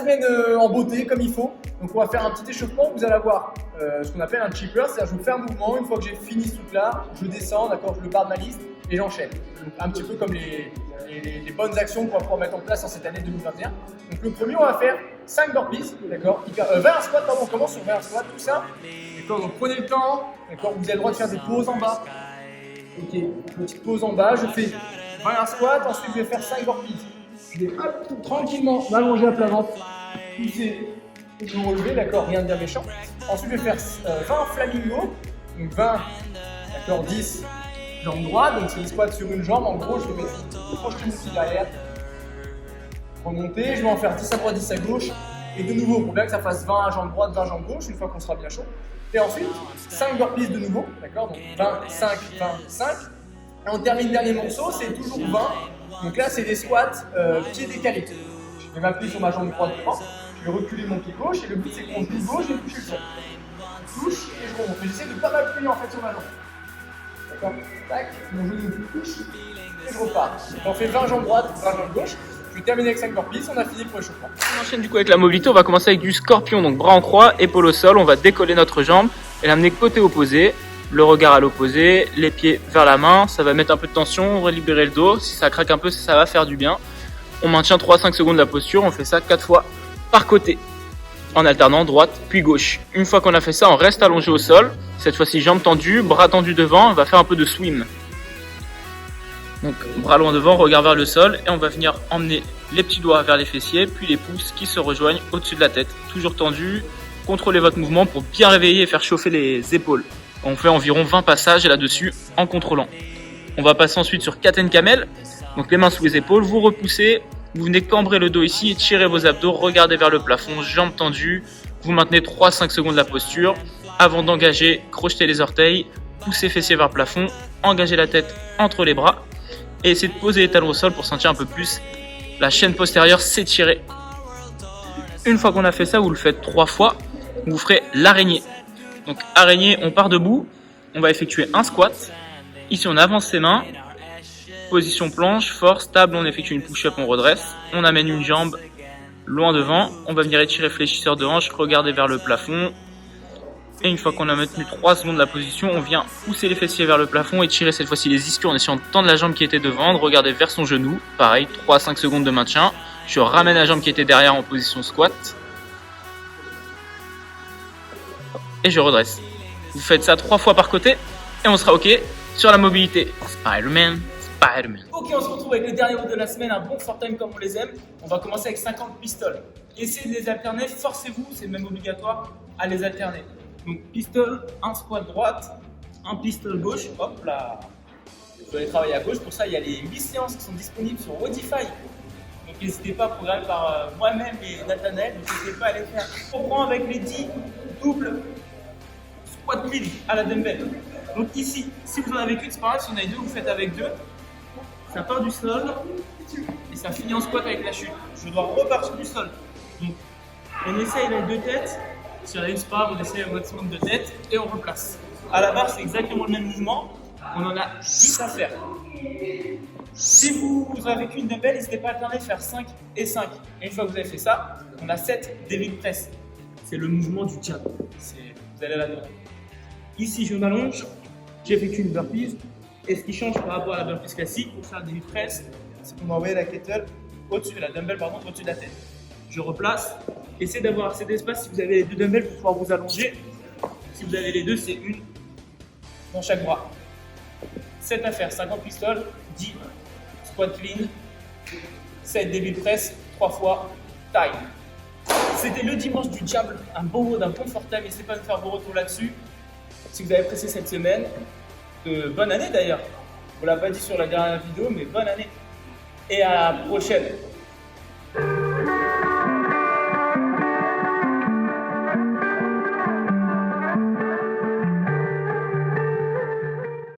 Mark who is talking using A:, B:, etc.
A: semaine en beauté comme il faut. Donc on va faire un petit échauffement, vous allez avoir ce qu'on appelle un chipper, c'est-à-dire je vous fais un mouvement, une fois que j'ai fini ce truc là, je descends, d'accord, je le barre de ma liste et j'enchaîne. Donc un petit peu comme les bonnes actions qu'on va pouvoir mettre en place en cette année 2021. Donc le premier, on va faire 5 burpees, d'accord, 20 squats, pardon, on commence sur 20 squats, tout ça. D'accord, donc prenez le temps, d'accord, vous avez le droit de faire des pauses en bas. Ok, petite pause en bas, je fais 20 squats, ensuite je vais faire 5 burpees. Je vais hop, tranquillement m'allonger à plat ventre, pousser et me relever, d'accord, rien de bien méchant. Ensuite je vais faire 20 flamingos, donc 20, d'accord, 10 jambes droites, donc c'est des squats sur une jambe, en gros je vais projeter mon pied derrière, remonter, je vais en faire 10 à droite, 10 à gauche, et de nouveau, pour bien que ça fasse 20 à jambe droite, 20 jambe gauche, une fois qu'on sera bien chaud. Et ensuite, 5 burpees de nouveau, d'accord, donc 20, 5, 20, 5. Et on termine le dernier morceau, c'est toujours 20. Donc là, c'est des squats pieds décalés. Je vais m'appuyer sur ma jambe droite devant, je vais reculer mon pied gauche, et le but c'est que mon genou gauche, je vais toucher le sol. Je touche et je remonte. J'essaie de ne pas m'appuyer en fait sur ma jambe. D'accord, tac, mon genou touche et je repars. Donc on fait 20 jambes droites, 20 jambes gauche. Je vais terminer avec 5 burpees, on a fini pour l'échauffement.
B: On enchaîne du coup avec la mobilité, on va commencer avec du scorpion, donc bras en croix, épaule au sol, on va décoller notre jambe et l'amener côté opposé, le regard à l'opposé, les pieds vers la main, ça va mettre un peu de tension, on va libérer le dos, si ça craque un peu, ça va faire du bien. On maintient 3-5 secondes la posture, on fait ça 4 fois par côté, en alternant droite puis gauche. Une fois qu'on a fait ça, on reste allongé au sol, cette fois-ci jambes tendues, bras tendus devant, on va faire un peu de swim. Donc bras loin devant, regard vers le sol et on va venir emmener les petits doigts vers les fessiers puis les pouces qui se rejoignent au-dessus de la tête. Toujours tendu, contrôlez votre mouvement pour bien réveiller et faire chauffer les épaules. On fait environ 20 passages là-dessus en contrôlant. On va passer ensuite sur Cat and Camel. Donc les mains sous les épaules, vous repoussez, vous venez cambrer le dos ici et tirer vos abdos, regardez vers le plafond, jambes tendues. Vous maintenez 3-5 secondes la posture avant d'engager, crocheter les orteils, pousser fessiers vers le plafond, engager la tête entre les bras. Et essayez de poser les talons au sol pour sentir un peu plus la chaîne postérieure s'étirer. Une fois qu'on a fait ça, vous le faites 3 fois, vous ferez l'araignée. Donc araignée, on part debout, on va effectuer un squat. Ici on avance ses mains, position planche, force, table, on effectue une push-up, on redresse. On amène une jambe loin devant, on va venir étirer fléchisseur de hanche, regarder vers le plafond. Et une fois qu'on a maintenu 3 secondes la position, on vient pousser les fessiers vers le plafond et tirer cette fois-ci les ischios en essayant de tendre la jambe qui était devant, de regarder vers son genou. Pareil, 3-5 secondes de maintien. Je ramène la jambe qui était derrière en position squat. Et je redresse. Vous faites ça 3 fois par côté et on sera OK sur la mobilité. Spider-Man, Spider-Man.
A: Ok, on se retrouve avec le dernier route de la semaine, un bon short time comme on les aime. On va commencer avec 50 pistoles. Essayez de les alterner, forcez-vous, c'est même obligatoire à les alterner. Donc pistol, un squat droite, un pistol gauche, hop là. Vous allez travailler à gauche, pour ça il y a les 8 séances qui sont disponibles sur Wodify. Donc n'hésitez pas, programmé par moi-même et Nathanaël, n'hésitez pas à les faire. On prend avec les 10 doubles squat clean à la dumbbell. Donc ici, si vous en avez qu'une, c'est pas grave, si vous en avez deux, vous faites avec deux. Ça part du sol et ça finit en squat avec la chute. Je dois repartir du sol. Donc on essaye les deux têtes. Si on a une spar, on essaie un maximum de tête et on replace. À la barre, c'est exactement le même mouvement. On en a 10 à faire. Si vous avez qu'une dumbbell, n'hésitez pas à alterner, faire 5 et 5. Et une fois que vous avez fait ça, on a 7 David Press. C'est le mouvement du jab. Vous allez là-dedans. Ici, je m'allonge, j'effectue une burpees. Et ce qui change par rapport à la burpees classique, pour faire le David Press, c'est qu'on va envoyer la kettle au-dessus, la dumbbell pardon, au-dessus de la tête. Je replace. Essayez d'avoir assez d'espace si vous avez les deux dumbbells pour pouvoir vous allonger. Si vous avez les deux, c'est une dans chaque bras. 7 à faire, 50 pistoles, 10 squat clean, 7 David Press, 3 fois time. C'était le dimanche du diable, un bon mot, d'un bon fortable. N'hésitez pas à me faire vos retours là-dessus. Si vous avez apprécié cette semaine, bonne année d'ailleurs. On ne l'a pas dit sur la dernière vidéo, mais bonne année. Et à la prochaine.